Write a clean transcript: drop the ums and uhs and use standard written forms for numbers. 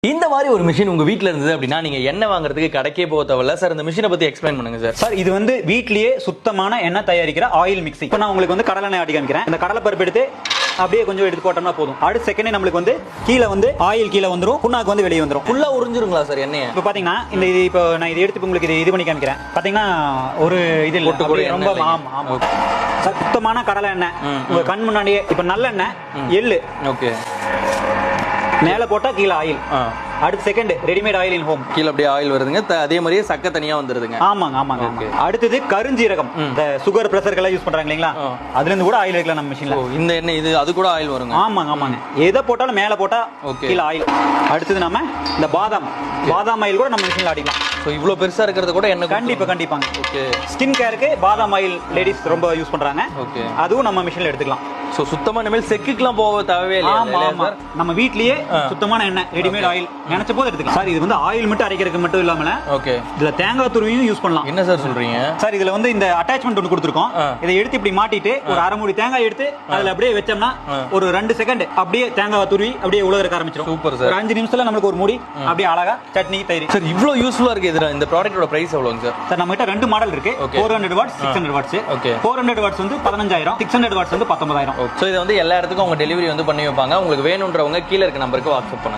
இந்த மாதிரி ஒரு மிஷின் உங்க வீட்ல இருந்தது அப்படின்னா நீங்க எண்ணெய் வாங்குறதுக்கு கடைக்கே போக தேவையில்ல சார். இந்த மிஷினை பத்தி எக்ஸ்பிளைன் பண்ணுங்க சார். சார் இது வந்து வீட்லயே சுத்தமான எண்ணெய் தயாரிக்கிற ஆயில் மிக்ஸி. இப்போ நான் உங்களுக்கு வந்து கடலை எண்ணெய் ஆட்டி காமிக்கிறேன். இந்த கடலை பருப்பு எடுத்து அப்படியே கொஞ்சம் எடுத்து போட்டோம்னா போதும். அடுத்த செகண்டே நம்மளுக்கு வந்து கீழே வந்து ஆயில் கீழே வந்துரும், புண்ணாக்கு வந்து வெளியே வந்துரும். ஃபுல்லா உறிஞ்சிருங்களா சார் எண்ணெய்? இப்போ பாத்தீங்கன்னா இந்த இது இப்போ நான் இதை எடுத்து உங்களுக்கு இது பண்ணி காமிக்கிறேன். பாத்தீங்கன்னா ஒரு இது இல்ல, அப்படியே ரொம்ப ஆமா சார் சுத்தமான கடலை எண்ணெய் உங்க கண் முன்னாடியே. இப்போ நல்லெண்ணெய், எள்ளு, ஓகே, மேல போட்டா கீழே ஆயில். அடுத்த second readymade oil in home. கீழ அப்படியே ஆயில் வருதுங்க. அதே மாதிரியே சக்க தனியா வந்துருதுங்க. ஆமாங்க. அடுத்தது கருஞ்சீரகம். இந்த சுகர் பிரஷர்க்கெல்லாம் யூஸ் பண்றாங்க இல்லீங்களா, அதுல இருந்து கூட ஆயில் எடுக்கலாம் நம்ம மிஷின்ல. இந்த எண்ணெய் இது அது கூட ஆயில் வருங்க. ஆமாங்க. எதை போட்டாலும் மேல போட்டா கீழ ஆயில். அடுத்தது நம்ம இந்த பாதாம் ஆயில் கூட நம்ம மிஷின்ல அடிக்கலாம். சோ இவ்ளோ பெருசா இருக்கிறது கூட எண்ணெய் கண்டிப்பாங்க. ஓகே. ஸ்கின் கேருக்கு பாதாம் ஆயில் லேடிஸ் ரொம்ப யூஸ் பண்றாங்க. ஓகே, அதுவும் நம்ம மிஷின்ல எடுத்துக்கலாம். சோ சுத்தமா இனிமேல் செக்குக்குலாம் போக தேவையே இல்ல. ஆமா, நம்ம வீட்லயே சுத்தமான எண்ணெய் ரெடிமேட் ஆயில் நினைச்ச போது எடுத்துக்கலாம். சார் இது வந்து ஆயில் மட்டும் அரைக்கிறதுக்கு மட்டும் இல்லாம ஓகே இதுல தேங்காய் துருவியும் யூஸ் பண்ணலாம். என்ன சார் சொல்றீங்க? சார் இதுல வந்து இந்த அட்டாச்மெண்ட் ஒன்று கொடுத்துருக்கோம். இதை எடுத்து இப்படி மாட்டிட்டு ஒரு அரை மூடி தேங்காய் எடுத்து அதுல அப்படியே வச்சோம்னா ஒரு 2 செகண்ட் அப்படியே தேங்காய் துருவி அப்படியே உலகறக்க ஆரம்பிச்சிடும். Super sir. ஒரு 5 நிமிஷத்துல நமக்கு ஒரு மூடி அப்படியே அழகா சட்னி தயிர். சார் இவ்ளோ யூஸ்ஃபுல்லா இருக்கு. இந்த ப்ராடக்ட்டோட பிரைஸ் எவ்வளவுங்க சார்? சார் நம்ம கிட்ட 2 மாடல் இருக்கு. 400 வாட்ஸ், 600 வாட்ஸ். ஓகே, 400 வாட்ஸ் வந்து 15000, 600 வாட்ஸ் வந்து 19000. சோ இது வந்து எல்லா இடத்துக்கும் உங்க டெலிவரி வந்து பண்ணி வைப்பாங்க. உங்களுக்கு வேணும்ன்றவங்க கீழ இருக்க நம்பருக்கு வாட்ஸ்அப் பண்ணுங்க.